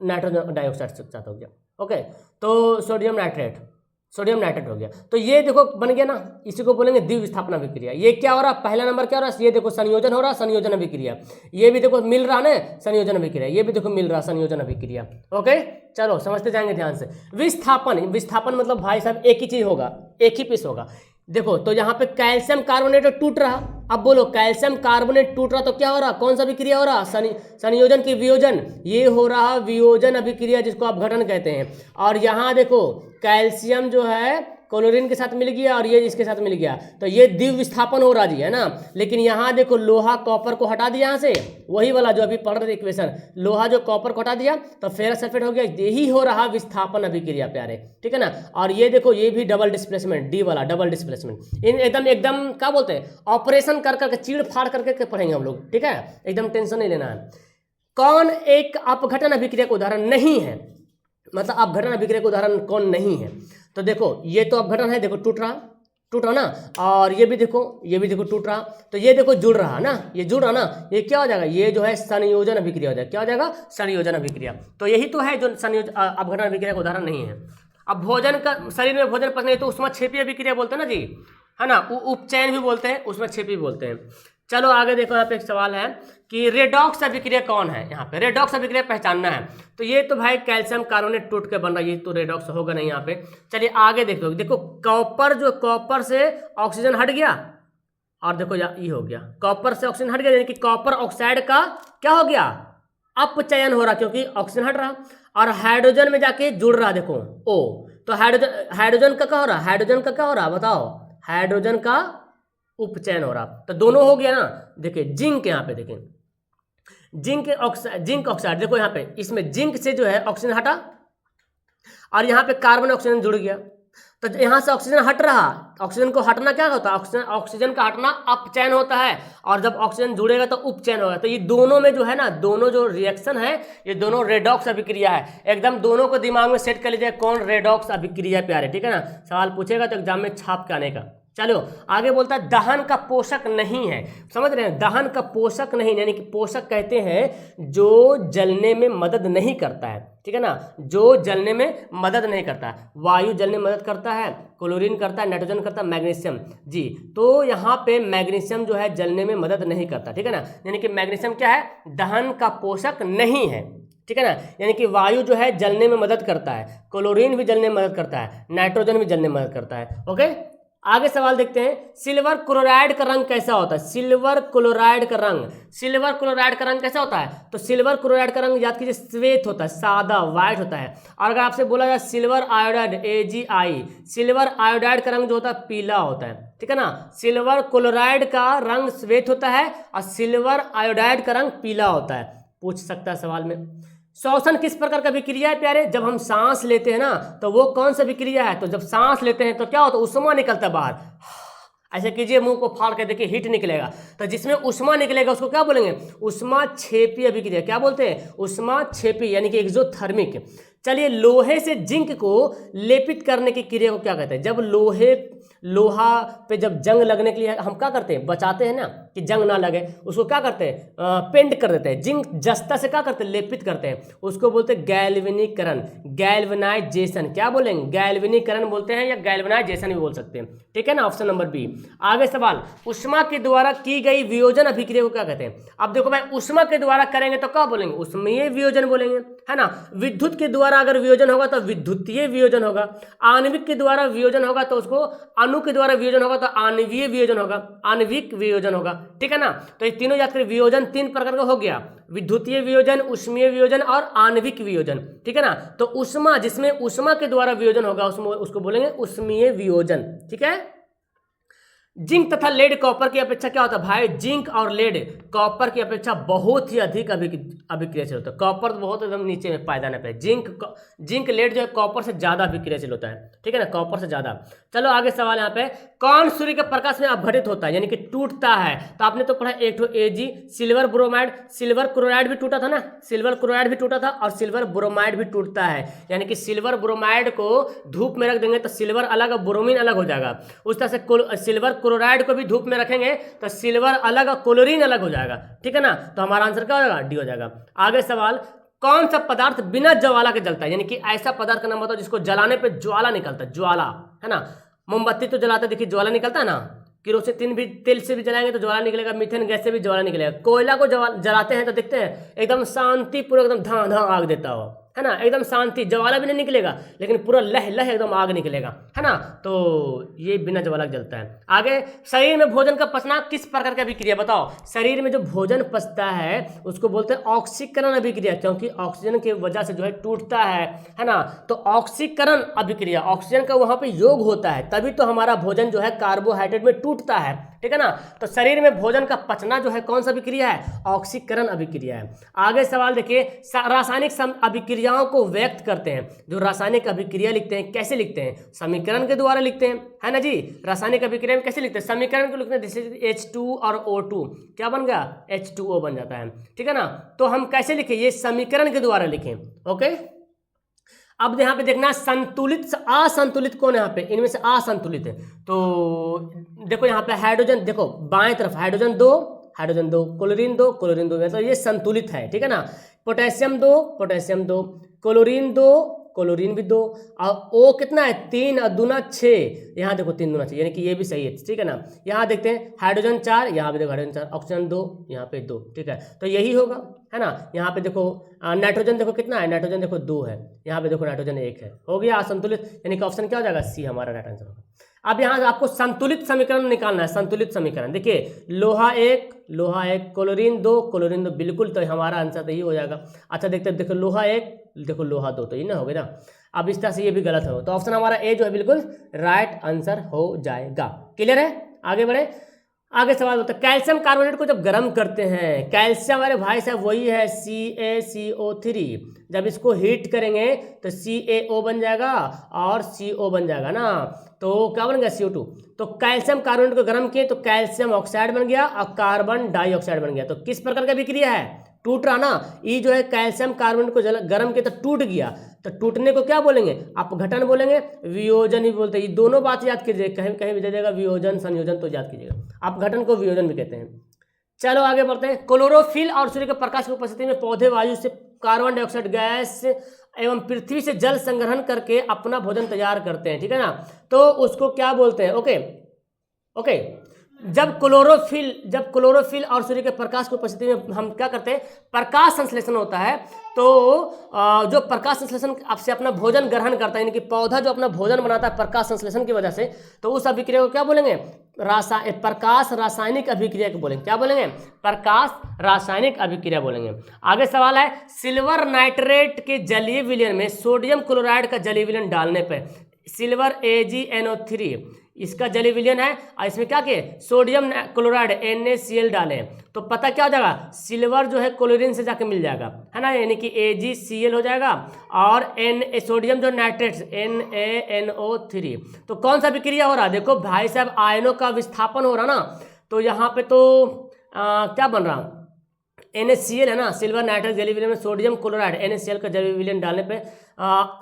नाइट्रोजन डाइऑक्साइड के साथ हो गया। ओके, तो सोडियम नाइट्रेट हो गया। तो ये देखो बन गया ना, इसी को बोलेंगे द्विविस्थापन अभिक्रिया। ये क्या हो रहा, पहला नंबर क्या हो रहा है, ये देखो संयोजन हो रहा, संयोजन अभिक्रिया। ये भी देखो मिल रहा ना संयोजन अभिक्रिया, ये भी देखो मिल रहा संयोजन अभिक्रिया। ओके, चलो समझते जाएंगे ध्यान से। विस्थापन मतलब भाई साहब एक ही चीज होगा, एक ही पीस होगा। देखो तो यहाँ पे कैल्शियम कार्बोनेट टूट रहा, अब बोलो कैल्शियम कार्बोनेट टूट रहा तो क्या हो रहा, कौन सा अभिक्रिया हो रहा, संयोजन की वियोजन, ये हो रहा वियोजन अभिक्रिया जिसको अपघटन कहते हैं। और यहाँ देखो कैल्शियम जो है क्लोरीन के साथ मिल गया और ये इसके साथ मिल गया, तो ये द्विविस्थापन हो रहा जी, है ना। लेकिन यहाँ देखो लोहा कॉपर को हटा दिया यहाँ से, वही वाला जो अभी पढ़ रहे इक्वेशन, लोहा जो कॉपर को हटा दिया तो फेरस सल्फेट हो गया, यही हो रहा विस्थापन अभिक्रिया प्यारे, ठीक है ना। और ये देखो ये भी डबल डिस्प्लेसमेंट, डी वाला डबल डिस्प्लेसमेंट। इन एकदम क्या बोलते हैं, ऑपरेशन कर करके चीड़ फाड़ करके पढ़ेंगे हम लोग, ठीक है, एकदम टेंशन नहीं लेना है। कौन एक अपघटन अभिक्रिया का उदाहरण नहीं है, मतलब अपघटन अभिक्रिया का उदाहरण कौन नहीं है? तो देखो ये तो अपघटन है, देखो टूट रहा ना, और ये भी देखो टूट रहा, तो ये देखो जुड़ रहा ना, ये जुड़ रहा ना, ये क्या हो जाएगा, ये जो है संयोजन अभिक्रिया हो जाएगा। क्या हो जाएगा? संयोजन अभिक्रिया। तो यही तो है जो अपघटन अभिक्रिया का उदाहरण नहीं है। अब भोजन का, शरीर में भोजन पचने तो उसमें क्षेपी अभिक्रिया बोलते हैं ना जी, है ना, उपचयन भी बोलते हैं, उसमें क्षेपी बोलते हैं। चलो आगे देखो, यहाँ पे एक सवाल है कि रेडॉक्स अभिक्रिया कौन है, यहाँ पे रेडॉक्स अभिक्रिया पहचानना है। तो ये तो भाई कैल्शियम कार्बोनेट टूट के बन रहा है, ये तो रेडॉक्स होगा नहीं यहाँ पे। चलिए आगे देखो कॉपर से ऑक्सीजन हट गया, और देखो ये हो गया, कॉपर से ऑक्सीजन हट गया, यानी कि कॉपर ऑक्साइड का क्या हो गया, अपचयन हो रहा, क्योंकि ऑक्सीजन हट रहा, और हाइड्रोजन में जाके जुड़ रहा, देखो O, तो हाइड्रोजन का क्या हो रहा, बताओ, हाइड्रोजन का उपचयन हो रहा, तो दोनों हो गया ना। देखिए जिंक, यहाँ पे देखिए जिंक ऑक्साइड, देखो यहाँ पे इसमें जिंक से जो है ऑक्सीजन हटा, और यहाँ पे कार्बन ऑक्सीजन जुड़ गया, तो यहाँ से ऑक्सीजन हट रहा, ऑक्सीजन को हटना क्या होता है, ऑक्सीजन का हटना अपचयन होता है, और जब ऑक्सीजन जुड़ेगा तो उपचयन होगा। तो ये दोनों में जो है ना, दोनों जो रिएक्शन है ये दोनों रेडॉक्स अभिक्रिया है। एकदम दोनों को दिमाग में सेट कर लीजिए, कौन रेडॉक्स अभिक्रिया प्यारे, ठीक है ना। सवाल पूछेगा तो एग्जाम में छाप के आने का। चलो आगे बोलता है दहन का पोषक नहीं है, समझ रहे हैं, दहन का पोषक नहीं, यानी कि पोषक कहते हैं जो जलने में मदद नहीं करता है, ठीक है ना, जो जलने में मदद नहीं करता है। वायु जलने में मदद करता है, क्लोरीन करता है, नाइट्रोजन करता है, मैग्नीशियम जी। तो यहाँ पे मैग्नीशियम जो है जलने में मदद नहीं करता, ठीक है ना, यानी कि मैग्नीशियम क्या है, दहन का पोषक नहीं है, ठीक है ना। यानी कि वायु जो है जलने में मदद करता है, क्लोरीन भी जलने में मदद करता है, नाइट्रोजन भी जलने में मदद करता है। ओके, आगे सवाल देखते हैं, सिल्वर क्लोराइड का रंग कैसा होता है, सिल्वर क्लोराइड का रंग कैसा होता है? तो सिल्वर क्लोराइड का रंग याद कीजिए श्वेत होता है, सादा व्हाइट होता है। और अगर आपसे बोला जाए silver iodide, AgI, silver iodide का रंग जो होता है पीला होता है, ठीक है ना। सिल्वर क्लोराइड का रंग श्वेत होता है और सिल्वर आयोडाइड का रंग पीला होता है। पूछ सकता है सवाल में। श्वसन किस प्रकार का विक्रिया है प्यारे? जब हम सांस लेते हैं ना, तो वो कौन सा विक्रिया है? तो जब सांस लेते हैं तो क्या होता है, उष्मा निकलता है बाहर, ऐसे कीजिए, मुंह को फाड़ के देखिए, हीट निकलेगा, तो जिसमें उष्मा निकलेगा उसको क्या बोलेंगे, उष्मा क्षेपी अभिक्रिया। क्या बोलते हैं? उष्मा क्षेपी, यानी कि एक्सोथर्मिक। चलिए, लोहे से जिंक को लेपित करने की क्रिया को क्या कहते हैं? जब लोहा पे जब जंग लगने के लिए हम क्या करते हैं, बचाते हैं ना कि जंग ना लगे, उसको क्या करते हैं, पेंट कर देते हैं। जिंक जस्ता से क्या करते हैं, लेपित करते हैं, उसको बोलते हैं गैल्वेनीकरण, गैल्वेनाइजेशन। क्या बोलेंगे, गैल्वेनीकरण बोलते हैं या गैल्वेनाइजेशन भी बोल सकते हैं, ठीक है ना। Option number B. आगे सवाल, ऊष्मा के द्वारा की गई वियोजन अभिक्रिया को क्या कहते हैं? अब देखो भाई, ऊष्मा के द्वारा करेंगे तो क्या बोलेंगे, ऊष्मीय वियोजन बोलेंगे, है ना। विद्युत के द्वारा अगर वियोजन होगा तो विद्युतीय वियोजन होगा। आणविक के द्वारा वियोजन होगा तो उसको, अणु के द्वारा वियोजन होगा तो आणवीय वियोजन होगा, आणविक वियोजन होगा, ठीक है ना। तो ये तीनों याद करें, वियोजन 3 प्रकार का हो गया, विद्युतीय वियोजन, ऊष्मीय वियोजन और आणविक वियोजन, ठीक है ना। तो ऊष्मा, जिसमें ऊष्मा के द्वारा वियोजन होगा उसको बोलेंगे ऊष्मीय वियोजन, ठीक है। जिंक तथा लेड कॉपर की अपेक्षा क्या होता है भाई, जिंक और लेड कॉपर की अपेक्षा बहुत ही अधिक अभिक्रियाशील होता है। कॉपर तो बहुत एकदम नीचे में पायदान पे, जिंक लेड जो है कॉपर से ज्यादा अभिक्रियाशील होता है, ठीक है ना, कॉपर से ज्यादा। चलो आगे सवाल यहाँ पे, कौन सूर्य के प्रकाश में अपघटित होता है, यानी कि टूटता है? तो आपने तो पढ़ा एक ठो Ag, silver bromide, silver chloride भी टूटा था ना, सिल्वर क्लोराइड भी टूटा था और सिल्वर ब्रोमाइड भी टूटता है। यानी कि सिल्वर ब्रोमाइड को धूप में रख देंगे तो सिल्वर अलग और ब्रोमीन अलग हो जाएगा। उस तरह से सिल्वर क्लोराइड को भी धूप में रखेंगे तो सिल्वर अलग और क्लोरीन अलग हो जाएगा, ठीक है ना। तो हमारा आंसर क्या हो जाएगा, डी हो जाएगा। आगे सवाल, कौन सा पदार्थ बिना ज्वाला के जलता है? यानी कि ऐसा पदार्थ का नाम बताओ जिसको जलाने पे ज्वाला निकलता है, ज्वाला, है ना। मोमबत्ती तो जलाते देखिए ज्वाला निकलता है ना, केरोसिन भी, तेल से भी जलाएंगे तो ज्वाला निकलेगा, मीथेन गैस से भी ज्वाला निकलेगा। कोयला को जलाते हैं तो देखते हैं एकदम शांतिपूर्वक एकदम धां धां आग देता हो, है ना, एकदम शांति, ज्वाला भी नहीं निकलेगा लेकिन पूरा लह लह एकदम आग निकलेगा, है ना। तो ये बिना ज्वाला जलता है। आगे, शरीर में भोजन का पचना किस प्रकार की अभिक्रिया बताओ? शरीर में जो भोजन पचता है उसको बोलते हैं ऑक्सीकरण अभिक्रिया, क्योंकि ऑक्सीजन की वजह से जो है टूटता है ना। तो ऑक्सीकरण अभिक्रिया, ऑक्सीजन का वहां पे योग होता है तभी तो हमारा भोजन जो है कार्बोहाइड्रेट में टूटता है, ठीक है ना। तो शरीर में भोजन का पचना जो है कौन सा अभिक्रिया है, ऑक्सीकरण अभिक्रिया है। आगे सवाल देखिए, रासायनिक अभिक्रियाओं को व्यक्त करते हैं, जो रासायनिक अभिक्रिया लिखते हैं कैसे लिखते हैं, समीकरण के द्वारा लिखते हैं, है ना जी। रासायनिक अभिक्रिया में कैसे लिखते हैं, समीकरण को लिखते हैं, जैसे H2 और O2 क्या बन गया, H2O बन जाता है, ठीक है ना। तो हम कैसे लिखें, ये समीकरण के द्वारा लिखें, ओके। अब यहाँ पे देखना, संतुलित असंतुलित कौन है यहाँ पे, इनमें से असंतुलित है। तो देखो यहाँ पे हाइड्रोजन, देखो बाएं तरफ हाइड्रोजन 2, क्लोरीन 2, तो ये संतुलित है, ठीक है ना। पोटेशियम 2, क्लोरीन 2, क्लोरीन भी 2, और O कितना है 3 और दूना 6, यहाँ देखो 3 दूना 6, यानी कि ये भी सही है, ठीक है ना। यहाँ देखते हैं हाइड्रोजन 4, यहाँ पे देखो हाइड्रोजन 4, ऑक्सीजन 2, यहाँ पे 2, ठीक है, तो यही होगा, है ना। यहाँ पे देखो नाइट्रोजन देखो कितना है, नाइट्रोजन देखो 2 है, यहाँ पे देखो नाइट्रोजन 1 है, हो गया असंतुलित, यानी कि ऑप्शन क्या हो जाएगा, सी हमारा राइट आंसर होगा। अब यहाँ आपको संतुलित समीकरण निकालना है, संतुलित समीकरण देखिए, लोहा 1, क्लोरीन 2, बिल्कुल, तो हमारा आंसर तो यही हो जाएगा। अच्छा देखते हैं, देखो लोहा 1, देखो लोहा 2, तो ये ना हो गया ना। अब इस तरह से ये भी गलत हो, तो ऑप्शन हमारा ए जो है बिल्कुल राइट आंसर हो जाएगा। क्लियर है, आगे बढ़े। आगे सवाल होता है, कैल्शियम कार्बोनेट को जब गर्म करते हैं, कैल्शियम अरे भाई साहब वही है CaCO3, जब इसको हीट करेंगे तो CaO बन जाएगा और CO बन जाएगा ना, तो क्या बन गया CO2। तो कैल्शियम कार्बोनेट को गर्म किए तो कैल्शियम ऑक्साइड बन गया और कार्बन डाइऑक्साइड बन गया। तो किस प्रकार का अभिक्रिया है, टूट रहा ना, ये जो है कैल्शियम कार्बोनेट को गर्म किया तो टूट गया, तो टूटने को क्या बोलेंगे, अपघटन बोलेंगे, वियोजन ही बोलते हैं। ये दोनों बात याद कीजिए, कहीं कहीं भी दे देगा वियोजन संयोजन तो याद कीजिएगा, अपघटन को वियोजन भी कहते हैं। चलो आगे बढ़ते हैं। क्लोरोफिल और सूर्य के प्रकाश की उपस्थिति में पौधे वायु से कार्बन डाइऑक्साइड गैस एवं पृथ्वी से जल संग्रहण करके अपना भोजन तैयार करते हैं, ठीक है ना। तो उसको क्या बोलते हैं, ओके। जब क्लोरोफिल और सूर्य के प्रकाश की उपस्थिति में हम क्या करते हैं, प्रकाश संश्लेषण होता है, तो जो प्रकाश संश्लेषण आपसे अपना भोजन ग्रहण करता है, यानी कि पौधा जो अपना भोजन बनाता है प्रकाश संश्लेषण की वजह से, तो उस अभिक्रिया को क्या बोलेंगे, प्रकाश रासायनिक अभिक्रिया को बोलेंगे, क्या बोलेंगे, प्रकाश रासायनिक अभिक्रिया बोलेंगे। आगे सवाल है, सिल्वर नाइट्रेट के जलीय विलयन में सोडियम क्लोराइड का जलीय विलयन डालने पर, सिल्वर AgNO3 इसका जलीय विलयन है और इसमें क्या किए, सोडियम क्लोराइड NaCl डालें, तो पता क्या हो जाएगा, सिल्वर जो है क्लोरीन से जाके मिल जाएगा, है ना, यानी कि AgCl हो जाएगा और सोडियम जो नाइट्रेट NaNO3। तो कौन सा विक्रिया हो रहा है, देखो भाई साहब आयनों का विस्थापन हो रहा ना, तो यहाँ पे तो क्या बन रहा, NaCl है ना, सिल्वर नाइट्रेट जलीय विलयन में सोडियम क्लोराइड NaCl का जलीय विलयन डालने पे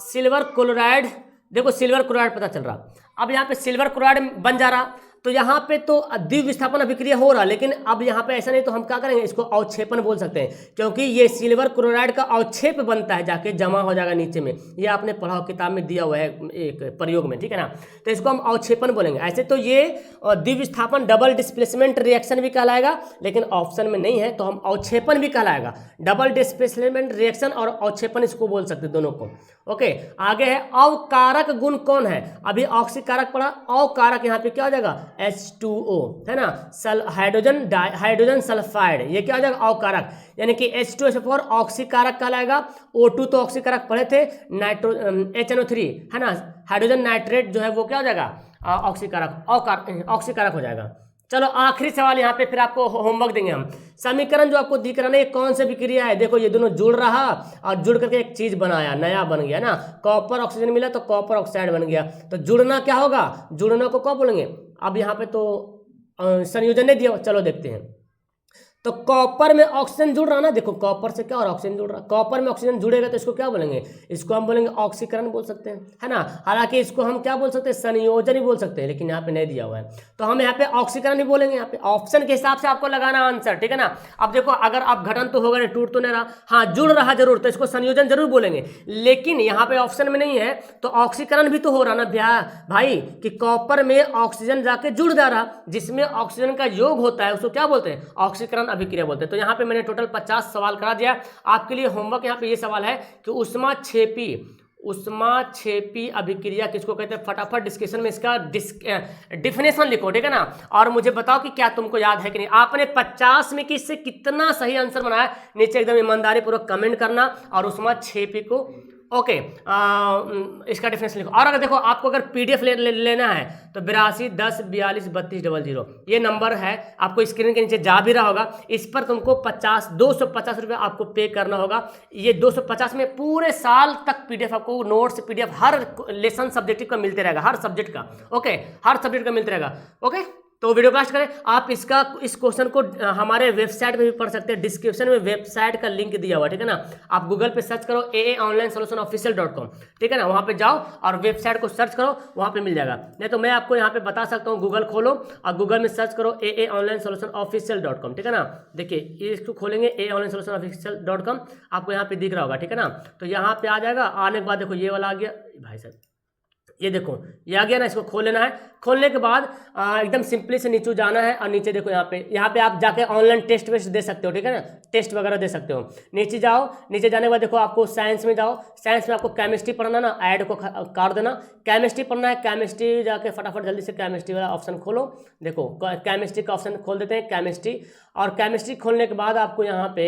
सिल्वर क्लोराइड, देखो सिल्वर क्लोराइड पता चल रहा। अब यहाँ पे सिल्वर क्लोराइड बन जा रहा, तो यहाँ पे तो द्वितीय विस्थापन अभिक्रिया हो रहा, लेकिन अब यहाँ पे ऐसा नहीं, तो हम क्या करेंगे, इसको अवक्षेपण बोल सकते हैं, क्योंकि ये सिल्वर क्लोराइड का अवक्षेप बनता है, जाके जमा हो जाएगा नीचे में। ये आपने पढ़ा किताब में दिया हुआ है एक प्रयोग में, ठीक है ना। तो इसको हम अवक्षेपण बोलेंगे। ऐसे तो ये द्वितीय विस्थापन डबल डिस्प्लेसमेंट रिएक्शन भी कहलाएगा, लेकिन ऑप्शन में नहीं है, तो हम अवक्षेपण भी कहलाएगा। डबल डिस्प्लेसमेंट रिएक्शन और अवक्षेपण इसको बोल सकते दोनों को। ओके, आगे है अवकारक गुण कौन है। अभी ऑक्सीकारक पढ़ा, अवकारक यहाँ पे क्या हो जाएगा, H2O है ना, हाइड्रोजन सल्फाइड, ये क्या हो जाएगा, अवकारक, यानी कि H2SO4 ऑक्सीकारक कहलाएगा। O2 तो ऑक्सीकारक पढ़े थे, HNO3 है ना, हाइड्रोजन नाइट्रेट जो है वो क्या हो जाएगा, ऑक्सीकारक हो जाएगा। चलो आखिरी सवाल यहाँ पे, फिर आपको होमवर्क देंगे हम। समीकरण जो आपको दिख रहा है, ये कौन सी विक्रिया है, देखो ये दोनों जुड़ रहा और जुड़ करके एक चीज बनाया, नया बन गया ना, कॉपर ऑक्सीजन मिला तो कॉपर ऑक्साइड बन गया। तो जुड़ना क्या होगा, जुड़ना को क्या बोलेंगे। अब यहाँ पे तो संयोजन नहीं दिया, चलो देखते हैं। तो कॉपर में ऑक्सीजन जुड़ रहा ना, देखो कॉपर से क्या और ऑक्सीजन जुड़ रहा, कॉपर में ऑक्सीजन जुड़ेगा तो इसको क्या बोलेंगे, इसको हम बोलेंगे ऑक्सीकरण बोल सकते हैं, है ना। हालांकि इसको हम क्या बोल सकते हैं, संयोजन ही बोल सकते हैं, लेकिन यहाँ पे नहीं दिया हुआ है, तो हम यहाँ पे ऑक्सीकरण ही बोलेंगे। यहाँ पे ऑप्शन के हिसाब से आपको लगाना आंसर, ठीक है ना। अब देखो अगर आप घटन तो होगा नहीं, टूट तो नहीं रहा, हाँ जुड़ रहा जरूर, तो इसको संयोजन जरूर बोलेंगे, लेकिन यहाँ पे ऑप्शन में नहीं है, तो ऑक्सीकरण भी तो हो रहा ना भाई, कि कॉपर में ऑक्सीजन जाके जुड़ जा रहा, जिसमें ऑक्सीजन का योग होता है उसको क्या बोलते हैं, ऑक्सीकरण अभिक्रिया बोलते हैं। तो यहाँ पे मैंने टोटल 50 सवाल करा दिया आपके लिए। होमवर्क यहाँ पे ये सवाल है कि उष्माक्षेपी अभिक्रिया किसको कहते हैं, फटाफट डिस्कशन में इसका डिफिनेशन लिखो, ठीक है ना। और मुझे बताओ कि क्या तुमको याद है कि नहीं। आपने 50 में कि इससे कितना सही आंसर बनाया, नीचे एकदम ईमानदारी पूर्वक कमेंट करना, और उष्माक्षेपी को ओके इसका डिफरेंस लिखो। और अगर देखो आपको अगर पीडीएफ लेना है तो 82 10 42 32 00 ये नंबर है, आपको स्क्रीन के नीचे जा भी रहा होगा। इस पर तुमको 250 रुपये आपको पे करना होगा। ये 250 में पूरे साल तक पीडीएफ आपको, नोट्स पीडीएफ हर लेसन सब्जेक्टिव का मिलते रहेगा, हर सब्जेक्ट का, ओके हर सब्जेक्ट का मिलते रहेगा। ओके तो वीडियो क्लास करें आप, इस क्वेश्चन को हमारे वेबसाइट में भी पढ़ सकते हैं, डिस्क्रिप्शन में वेबसाइट का लिंक दिया हुआ है, ठीक है ना। आप गूगल पे सर्च करो aaonlinesolutionofficial.com, ठीक है ना, वहाँ पे जाओ और वेबसाइट को सर्च करो, वहाँ पे मिल जाएगा। नहीं तो मैं आपको यहाँ पे बता सकता हूँ, गूगल खोलो और गूगल में सर्च करो aaonlinesolutionofficial.com, ठीक है ना। देखिए इसको खोलेंगे aaonlinesolutionofficial.com, आपको यहाँ पे दिख रहा होगा, ठीक है ना। तो यहाँ पे आ जाएगा, आने के बाद देखो ये वाला आ गया भाई साहब, ये देखो ये आ गया ना, इसको खोल लेना है। खोलने के बाद एकदम सिंपली से नीचे जाना है और नीचे देखो यहाँ पे आप जाके ऑनलाइन टेस्ट वेस्ट दे सकते हो, ठीक है ना, टेस्ट वगैरह दे सकते हो। नीचे जाओ, नीचे जाने के बाद देखो आपको साइंस में जाओ, साइंस में आपको केमिस्ट्री पढ़ना ना, ऐड को काट देना, केमिस्ट्री पढ़ना है, केमिस्ट्री जाके फटाफट जल्दी से केमिस्ट्री वाला ऑप्शन खोलो। देखो केमिस्ट्री का ऑप्शन खोल देते हैं, केमिस्ट्री, और केमिस्ट्री खोलने के बाद आपको यहाँ पे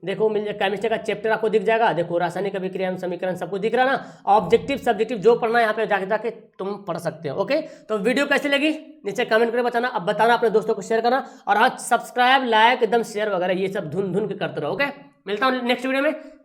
देखो मिल जाए, केमिस्ट्री का चैप्टर आपको दिख जाएगा। देखो रासायनिक अभिक्रिया समीकरण सब कुछ दिख रहा है ना, ऑब्जेक्टिव सब्जेक्टिव जो पढ़ना है यहाँ पे जाके तुम पढ़ सकते हो। ओके तो वीडियो कैसी लगी नीचे कमेंट करके बताना, अब बताना, अपने दोस्तों को शेयर करना, और हाँ सब्सक्राइब लाइक एकदम शेयर वगैरह ये सब धुन के करते रहो। ओके मिलता हूँ नेक्स्ट वीडियो में।